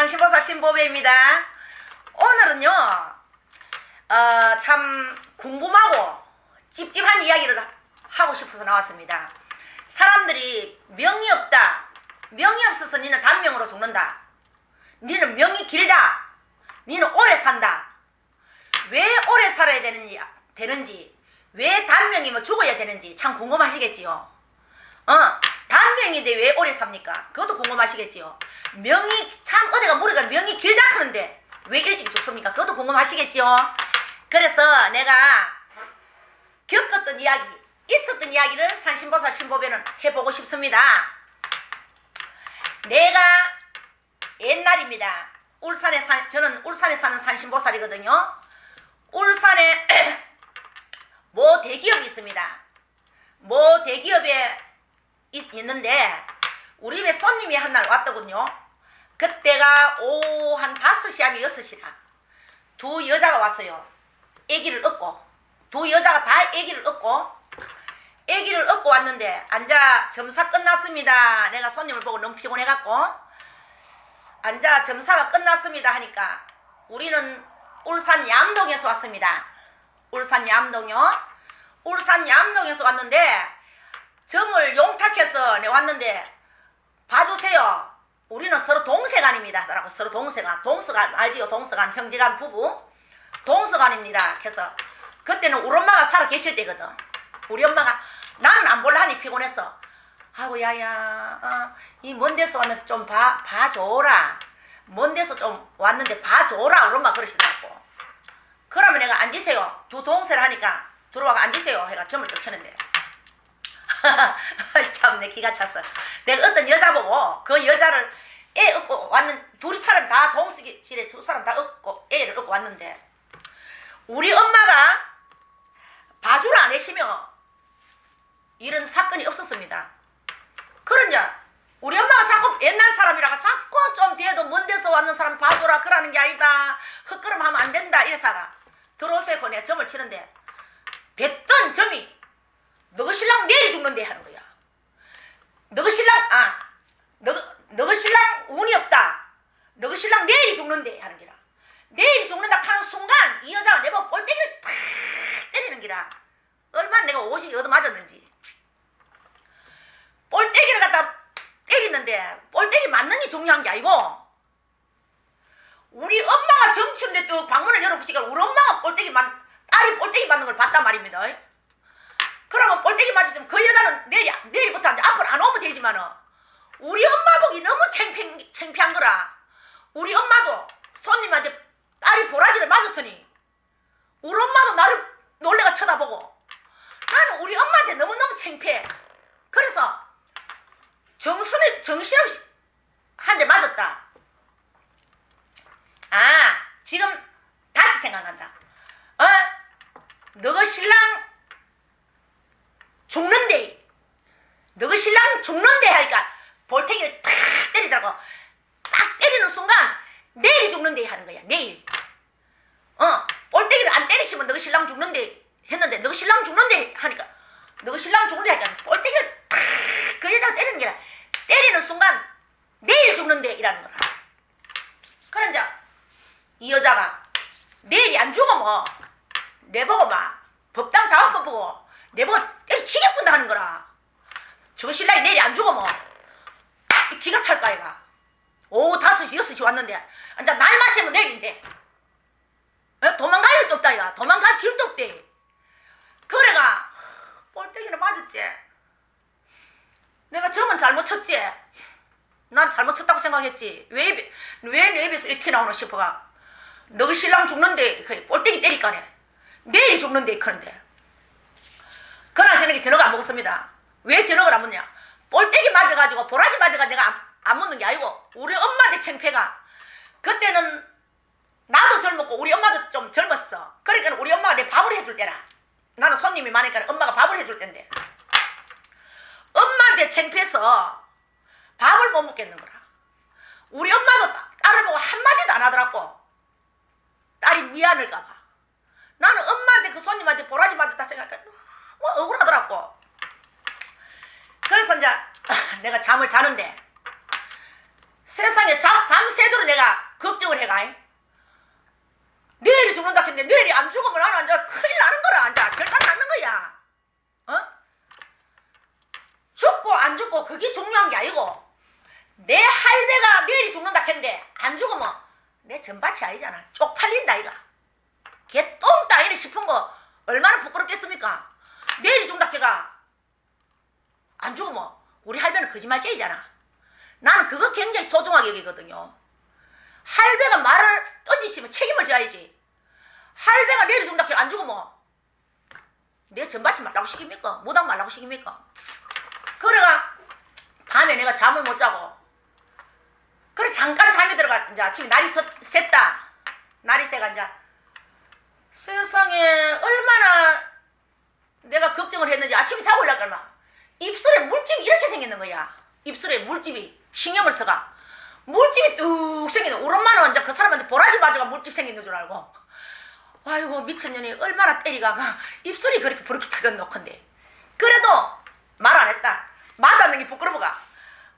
산신보살 신보배입니다. 오늘은요, 참 궁금하고 찝찝한 이야기를 하고 싶어서 나왔습니다. 사람들이 명이 없다. 명이 없어서 니는 단명으로 죽는다. 니는 명이 길다. 니는 오래 산다. 왜 오래 살아야 되는지, 왜 단명이면 죽어야 되는지 참 궁금하시겠지요. 단명인데 왜 오래 삽니까? 그것도 궁금하시겠지요. 명이 참 어디가 모르가 명이 길다 하는데 왜 일찍 죽습니까? 그것도 궁금하시겠지요. 그래서 내가 겪었던 이야기, 있었던 이야기를 산신보살 신보배는 해보고 싶습니다. 내가 옛날입니다. 저는 울산에 사는 산신보살이거든요. 울산에 모 대기업이 있습니다. 모 대기업에 있는데 우리 집에 손님이 한 날 왔더군요. 그때가 오후 한 5시 아니 6시라 두 여자가 왔어요. 아기를 얻고, 두 여자가 다 아기를 얻고 왔는데 앉아 점사 끝났습니다. 내가 손님을 보고 너무 피곤해갖고 앉아 점사가 끝났습니다 하니까 우리는 울산 ям동에서 왔습니다. 울산 ям동요. 울산 ям동에서 왔는데 점을 용탁해서 왔는데 봐주세요. 우리는 서로 동서간입니다. 라고 서로 동서간 알지요? 동서간 형제간 부부 동서간입니다. 그래서 그때는 우리 엄마가 살아 계실 때거든. 우리 엄마가 나는 안 볼라 하니 피곤했어. 아이고 야야 이 먼 데서 왔는데 좀 봐줘라. 먼 데서 좀 왔는데 봐줘라. 우리 엄마 그러시더라고. 그러면 내가 앉으세요. 두 동서를 하니까 들어와가 앉으세요. 해가 점을 딱 치는데 참 내 기가 찼어. 내가 어떤 여자 보고 그 여자를 애 얻고 왔는 둘이 사람 다 동서길에 두 사람 다 얻고 애를 얻고 왔는데 우리 엄마가 봐주를 안 하시면 이런 사건이 없었습니다. 그러냐 우리 엄마가 자꾸 옛날 사람이라가 자꾸 좀 뒤에도 먼 데서 왔는 사람 봐줘라 그러는 게 아니다. 헛걸음 하면 안 된다 이래서가 들어오세요. 내가 점을 치는데 됐던 점이 너가 신랑 내일이 죽는데 하는 거야. 너가 신랑 운이 없다. 너가 신랑 내일이 죽는데 하는 기라. 내일이 죽는다 하는 순간 이 여자가 내보고 볼때기를 탁 때리는 기라. 얼마나 내가 오직이 얻어맞았는지. 볼때기를 갖다 때리는데 볼때기 맞는 게 중요한 게 아니고 우리 엄마가 점치는데 또 방문을 열어보시니까 우리 엄마가 딸이 볼때기 맞는 걸 봤단 말입니다. 그러면 볼때기 맞으시면 그 여자는 내일부터 이제 앞으로 안 오면 되지만은 우리 엄마 보기 너무 창피한 거라. 우리 엄마도 손님한테 딸이 보라지를 맞았으니 우리 엄마도 나를 놀래가 쳐다보고 나는 우리 엄마한테 너무너무 창피해. 그래서 정신없이 한 대 맞았다. 지금 다시 생각난다. 너가 신랑 죽는데 하니까 볼탱이를 탁 때리더라고. 딱 때리는 순간 내일이 죽는데 하는 거야. 내일. 볼탱이를 안 때리시면 너가 신랑 죽는데 했는데 너가 신랑 죽는데 하니까 너가 신랑 죽는데 하니까 볼탱이를 탁 그 여자가 때리는 게 아니라 때리는 순간 내일 죽는데 이라는 거라. 그러자 이 여자가 내일이 안 죽으면 내보고 막 법당 다 엎어보고 내보고 때려치겠군다 하는 거라. 저 신랑이 내일이 안 죽으면 기가 찰까 얘가. 오후 5시 6시 왔는데 이제 날 마시면 내일인데 도망갈 일도 없다 얘가. 도망갈 길도 없대. 그래가 볼때기를 맞았지. 내가 점은 잘못 쳤지. 난 잘못 쳤다고 생각했지. 왜 내 입에서 이렇게 나오나 싶어가. 너 신랑 죽는데 볼때기 때리까네. 내일이 죽는데 그런데 그날 저녁에 저녁을 안 먹었습니다. 왜 저녁을 안 먹냐. 볼때기 맞아가지고 보라지 맞아가지고 내가 안 먹는 게 아니고 우리 엄마한테 창피가. 그때는 나도 젊었고 우리 엄마도 좀 젊었어. 그러니까 우리 엄마가 내 밥을 해줄 때라. 나는 손님이 많으니까 엄마가 밥을 해줄 텐데 엄마한테 창피해서 밥을 못 먹겠는 거라. 우리 엄마도 딸을 보고 한마디도 안 하더라고. 딸이 미안할까봐. 나는 엄마한테 그 손님한테 보라지 맞았다 생각하니까 너무 억울하더라고. 그래서 이제 내가 잠을 자는데 세상에 밤새도록 내가 게 뇌리 안 죽으면 나는 이제 큰일 나는 거라. 이제 절단 났는 거야. 죽고 안 죽고 그게 중요한 게 아니고 내 할배가 뇌리 죽는다 했는데 안 죽으면 내 전밭이 아니잖아. 쪽팔린다 이가. 걔 똥 따위를 싶은 거 얼마나 부끄럽겠습니까? 뇌리 죽는다 해가 안 죽으면 우리 할배는 거짓말쟁이잖아. 나는 그거 굉장히 소중하게 여기거든요. 할배가 말을 던지시면 책임을 져야지. 할배가 뇌리 죽는다 해가 안 죽으면 내 전밭이 말라고 시킵니까? 무당 말라고 시킵니까? 그래가 밤에 내가 잠을 못 자고 그래 잠깐 잠이 들어가 이제 아침에 날이 샜다. 날이 새가 이제 세상에 얼마나 내가 걱정을 했는지 아침에 자고 올라가면 입술에 물집이 이렇게 생기는 거야. 입술에 물집이 신경을 써가 물집이 뚝 생기는. 우리 엄마는 이제 그 사람한테 보라지 맞아가 물집 생기는 줄 알고 아이고 미천년이 얼마나 때리가 입술이 그렇게 부르게 터졌노컨대. 그래도 말 안 했다. 맞았는 게 부끄러워가.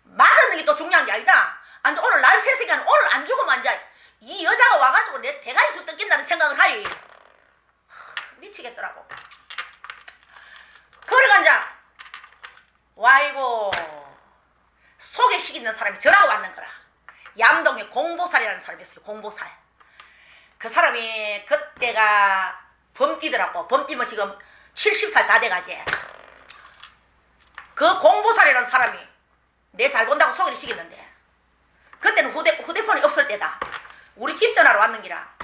맞았는 게 또 중요한 게 아니다. 앉아 오늘 날 새시간 오늘 안 죽으면 앉아 이 여자가 와가지고 내 대가리 주 뜯긴다는 생각을 하이. 미치겠더라고. 그래가 앉아 와이고 소개시키는 사람이 저라고 왔는 거라. ям동에 공보살이라는 사람이 있어요. 공보살. 그 사람이 그때가 범띠더라고. 범띠면 지금 70살 다 돼가지. 그 공보살이라는 사람이 내 잘 본다고 소개를 시켰는데 그때는 휴대폰이 없을 때다. 우리 집 전화로 왔는 기라.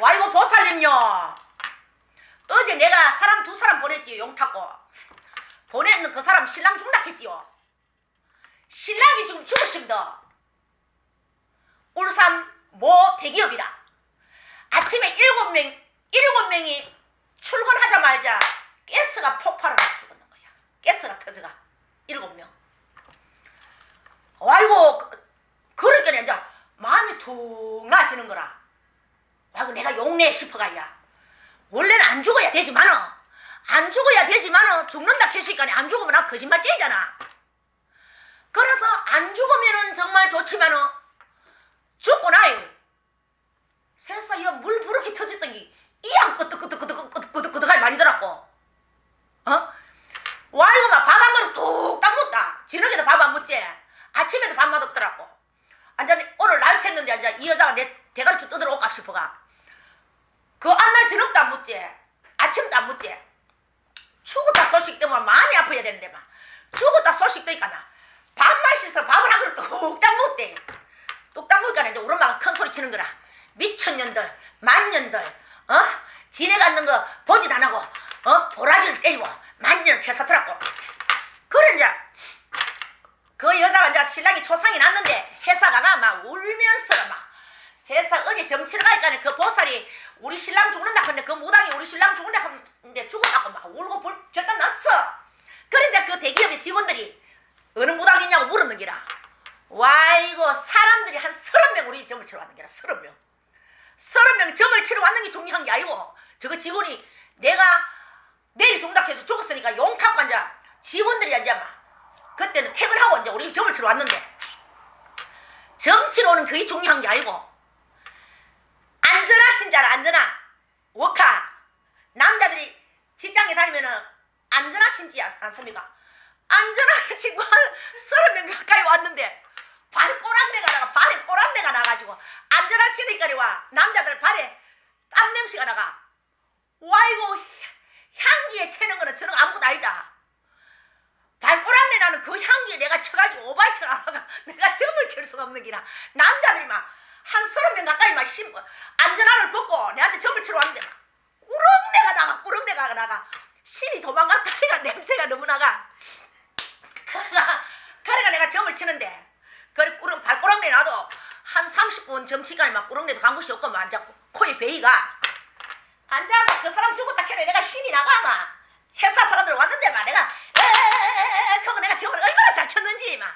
와이고 보살님요. 어제 내가 사람 2사람 보냈지요. 용 탔고. 보냈는 그 사람 신랑 죽다 했지요. 신랑이 지금 죽으십니다. 울산 모 대기업이라. 아침에 7명이 출근하자마자 가스가 폭발을 하고 죽었는 거야. 가스가 터져가 7명. 아이고 그러니까 이제 마음이 툭 나아지는 거라. 아이고 내가 용내 싶어가야. 원래는 안 죽어야 되지만은 안 죽어야 되지만은 죽는다 캐시니까 안 죽으면 나 거짓말쟁이잖아. 그래서 안 죽으면은 정말 좋지만은 죽고 나이 세상에 물 부르게 터졌던 게 이양 끄덕끄덕끄덕끄덕끄덕하게 말이더라고. 와이고 막 밥 한 그릇 뚝딱 먹다. 저녁에도 밥 안 먹지. 아침에도 밥 맛없더라고. 완전히 오늘 날 샜는데 이제 이 여자가 내 대가리 쭉 뜯으러 올까 싶어가. 그 앞날 저녁도 안 먹지. 아침도 안 먹지. 죽었다 소식 때문에 마음이 아파야 되는데 막 죽었다 소식 때니까 나 밥만 씻어 밥을 한 그릇 뚝딱 먹대. 뚝딱 먹으니까 이제 우리 엄마가 큰 소리 치는 거라. 미천년들 만년들 지네 갖는 거 보지도 안 하고 보라지를 때리고 만년을 캐서더라고. 그래 이제 그 여자가 이제 신랑이 초상이 났는데 회사 가가 막 울면서 막 세상 어제 점치러 가니까 그 보살이 우리 신랑 죽는다 근데 그 무당이 우리 신랑 죽는다 근데 죽었다고 막 울고 절단 났어. 그래 이제 그 대기업의 직원들이 어느 무당이냐고 물었는 기라. 와이고 사람들이 한 30명 우리 점을 치러 왔는 기라. 30명 30명 점을 치러 왔는 게 중요한 게 아니고 저거 직원이 내가 내일 죽는다 해서 죽었으니까 용 타고 앉아 직원들이 앉아 막 그때는 퇴근하고 이제 우리 점을 치러 왔는데 점 치러 오는 그게 중요한 게 아니고 안전하 신자라. 안전하 워카 남자들이 직장에 다니면은 안전하 신지 않습니까? 안전하를 신고 한 30명 가까이 왔는데 발에 꼬랑내가 나가지고 안전하 신으니까 와 남자들 발에 땀 냄새가 나가. 와이고 향기에 채는 거는 저런 거 아무것도 아니다. 발꼬랑내 나는 그 향기에 내가 쳐가지고 오바이트가 나가 내가 점을 칠 수가 없는 기라. 남자들이 막 한 30명 가까이 막 신고 안전화를 벗고 내한테 점을 치러 왔는데 막 꾸렁내가 나가 신이 도망갈까이가 냄새가 너무 나가. 그래가 내가 점을 치는데 그래 발꼬랑내 나도 한 30분 점치까지 막 꾸렁내도 간 곳이 없고 막 앉았고 코에 베이가 앉아 막 그 사람 죽었다 캐네 내가 신이 나가 막 회사 사람들 왔는데 막 내가 그거 내가 점을 얼마나 잘 쳤는지 막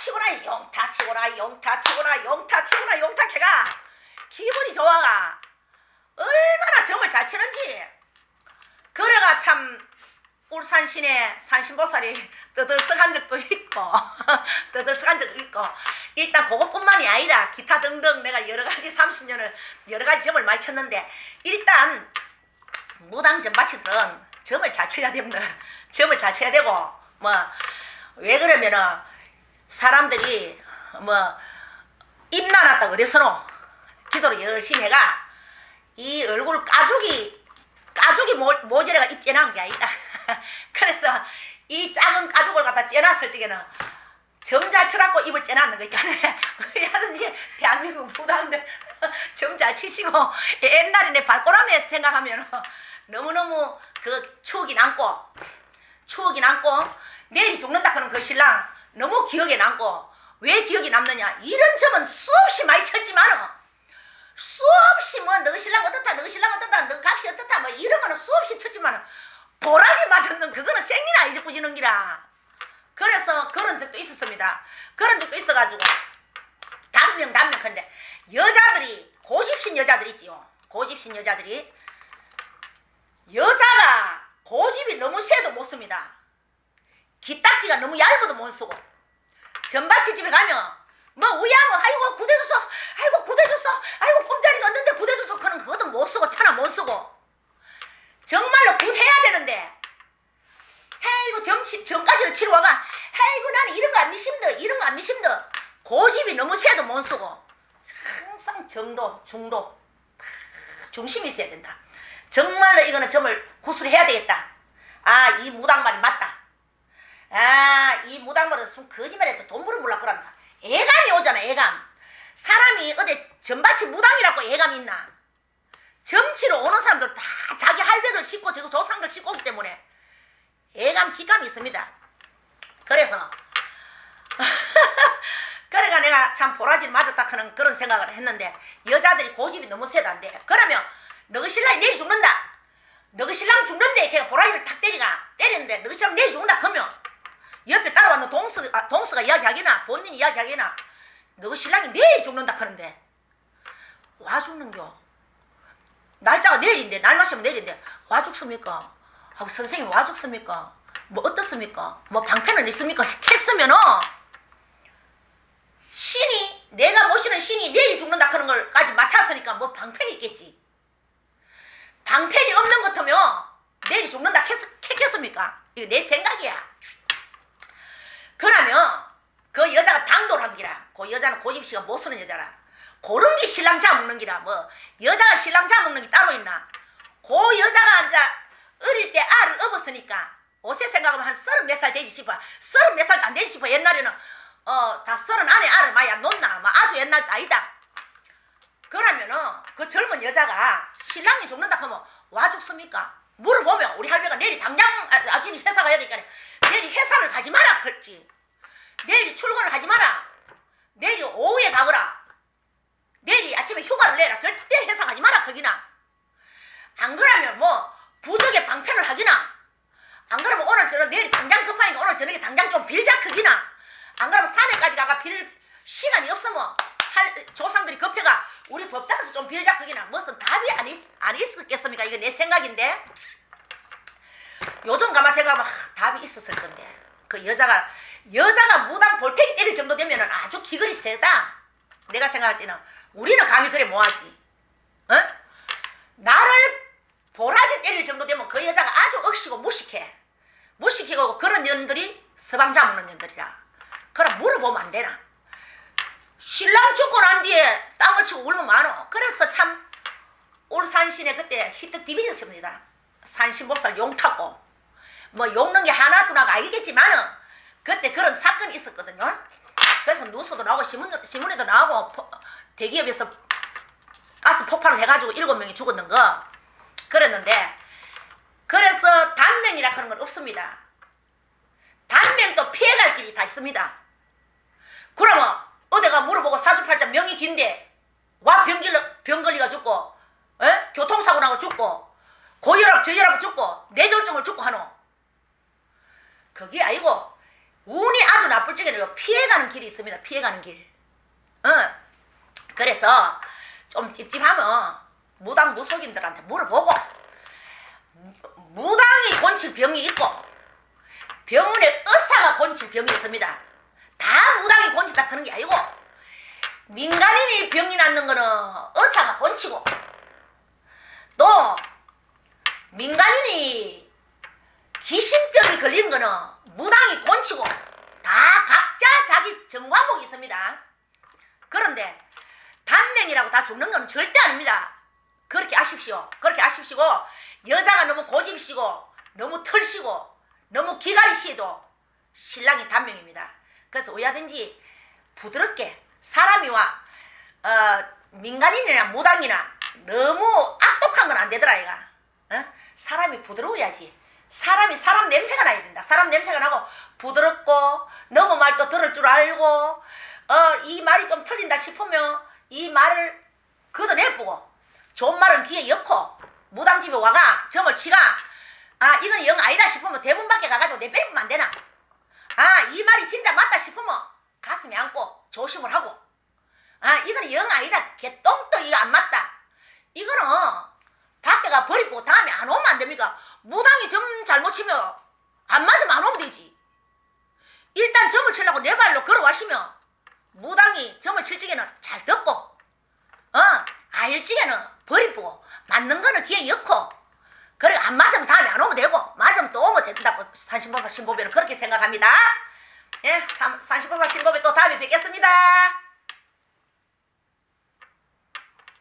치고나 용타 치고나 용타 캐가 기분이 좋아가 얼마나 점을 잘 치는지. 그래가 참 울산 시내 산신보살이 떠들썩한 적도 있고 일단 그것뿐만이 아니라 기타 등등 내가 여러 가지 30년을 여러 가지 점을 많이 쳤는데 일단 무당 전바치들은 점을 잘 쳐야 됩니다. 점을 잘 쳐야 되고 뭐 왜 그러면은 사람들이 뭐 입 나눴다 어디서노 기도를 열심히 해가 이 얼굴 가죽이 모자래가 입 째나온 게 아니다. 그래서 이 작은 가죽을 갖다 째놨을 적에는 점 잘 쳐갖고 입을 째놨는 거 있잖아요. 하든지 대한민국 무당들 점 잘 치시고 옛날에 내 발꼬락내 생각하면 너무너무 그 추억이 남고 내일이 죽는다 그러면 그 신랑 너무 기억에 남고 왜 기억이 남느냐 이런 점은 수없이 많이 쳤지만은 수없이 뭐 너 신랑 어떻다 너 신랑 어떻다 너 각시 어떻다 뭐 이런 거는 수없이 쳤지만은 보라지 맞았는 그거는 생리나 잊어부지는 기라. 그래서 그런 적도 있었습니다. 그런 적도 있어가지고 단명컨대 여자들이 고집신 여자들 있지요. 고집신 여자들이 여자가 고집이 너무 세도 못 씁니다. 기딱지가 너무 얇아도 못 쓰고 전바치 집에 가면 뭐 우야뭐 아이고 구대줬어 아이고 구대줬어 아이고 꿈자리가 없는데 구대줬어 그는 그것도 못 쓰고 차나 못 쓰고 정말로 굿해야 되는데 아이고 점까지는 치러 와가 아이고 나는 이런 거 안 미심더 이런 거 안 미심더 고집이 너무 세도 못 쓰고 항상 정도 중도 중심이 있어야 된다. 정말로 이거는 점을 구술해야 되겠다. 아 이 무당말이 맞다. 아 이 무당말은 순 거짓말해도 돈벌어 몰라 그런다. 애감이 오잖아 애감. 사람이 어디 점바치 무당이라고 애감이 있나. 점치러 오는 사람들 다 자기 할배들 싣고 저거 조상들 싣고 오기 때문에 애감 직감이 있습니다. 그래서 그러니까 내가 참 보라질 맞았다 하는 그런 생각을 했는데 여자들이 고집이 너무 세도 안 돼. 그러면 너희 신랑이 내일 죽는다. 너희 신랑 죽는데 걔가 보라지를 탁 때리는데 너희 신랑 내일 죽는다 그러면 옆에 따라왔는 동서가 이야기하기나 본인이 이야기하기나 너희 신랑이 내일 죽는다 그러는데 와 죽는겨. 날짜가 내일인데 날 마시면 내일인데 와 죽습니까? 하고 선생님 와 죽습니까? 뭐 어떻습니까? 뭐 방패는 있습니까? 했으면은 신이 내가 모시는 신이 내일 죽는다 그런 걸까지 맞췄으니까 뭐 방패는 있겠지. 방패이 없는 것 같으면 내일이 죽는다 했겠습니까? 이거 내 생각이야. 그러면 그 여자가 당돌한 기라. 그 여자는 고집씨가 못 쓰는 여자라. 그런 게 신랑 잡먹는 기라. 뭐 여자가 신랑 잡먹는 게 따로 있나. 그 여자가 이제 어릴 때 알을 업었으니까 옷에 생각하면 한 34살 되지 싶어. 34살도 안 되지 싶어. 옛날에는 다 30 안에 알을 많이 안 놓나. 뭐 아주 옛날 아니다. 그러면은 그 젊은 여자가 신랑이 죽는다 하면 와 죽습니까? 물어보면 우리 할배가 내일 당장 아침에 회사 가야 되니까 내일 회사를 가지 마라 그랬지. 내일 출근을 하지 마라. 내일 오후에 가거라. 내일 아침에 휴가를 내라. 절대 회사 가지 마라 거기나. 안 그러면 뭐 부적에 방패를 하기나. 안 그러면 오늘 내일 당장 급하니까 오늘 저녁에 당장 좀 빌자 크기나. 안 그러면 산에까지 가가 빌 시간이 없으면 조상들이 급해가 우리 법당에서 좀 빌자 크기나. 무슨 답이 안 있었겠습니까? 이게 내 생각인데 요즘 가만 생각하면 답이 있었을 건데 그 여자가 무당 볼테기 때릴 정도 되면 아주 기거리 세다. 내가 생각할 때는 우리는 감히 그래 뭐하지. 어? 나를 보라지 때릴 정도 되면 그 여자가 아주 억시고 무식히고 그런 년들이 서방 잡는 년들이라. 그럼 물어보면 안 되나. 신랑 죽고 난 뒤에 땅을 치고 울면 많어. 그래서 참 울산시내 그때 히트 디비졌습니다. 산신목살 용 탔고 뭐 욕는 게 하나 두나가 아니겠지만은 그때 그런 사건이 있었거든요. 그래서 뉴스도 나오고 신문에도 나오고 대기업에서 가스 폭발을 해가지고 7명이 죽었는 거 그랬는데 그래서 단명이라 하는 건 없습니다. 단명도 피해갈 길이 다 있습니다. 그러면 어디가 물어보고 사주팔자 명이 긴데 와 병 걸리가 죽고 교통사고 나고 죽고 고혈압 저혈압 죽고 뇌졸중을 죽고 하노. 그게 아니고 운이 아주 나쁠 적에는 피해가는 길이 있습니다. 피해가는 길. 그래서 좀 찝찝하면 무당 무속인들한테 물어보고 무당이 곤칠 병이 있고 병원에 의사가 곤칠 병이 있습니다. 다 무당이 곤친다 그런 게 아니고 민간인이 병이 낫는 거는 의사가 고치고, 또 민간인이 귀신병이 걸린 거는 무당이 고치고, 다 각자 자기 정과목이 있습니다. 그런데 단명이라고 다 죽는 건 절대 아닙니다. 그렇게 아십시오. 그렇게 아십시고, 여자가 너무 고집시고 너무 털시고 너무 기가리시도 신랑이 단명입니다. 그래서 어디든지 부드럽게 사람이와 민간인이나 무당이나 너무 악독한 건 안 되더라 이가. 사람이 부드러워야지. 사람이 사람 냄새가 나야 된다. 사람 냄새가 나고 부드럽고 너무 말도 들을 줄 알고 이 말이 좀 틀린다 싶으면 이 말을 걷어내보고, 좋은 말은 귀에 넣고, 무당집에 와가 점을 치가 이건 영 아니다 싶으면 대문 밖에 가가지고 내 빼면 안 되나? 이 말이 진짜 맞다 싶으면 가슴에 안고 조심을 하고, 이거는 영 아니다, 개똥도 이거 안 맞다, 이거는 밖에 가 버리고 다음에 안 오면 안 됩니까? 무당이 점 잘못 치면 안 맞으면 안 오면 되지. 일단 점을 치려고 내 발로 걸어와시면 무당이 점을 칠 적에는 잘 듣고, 일찍에는 버리고, 맞는 거는 귀에 넣고, 그래 안 맞으면 다음에 안 오면 되고, 맞으면 또 오면 된다고 산신보살 신보배는 그렇게 생각합니다. 예, 산신보살 신보배 또 다음에 뵙겠습니다.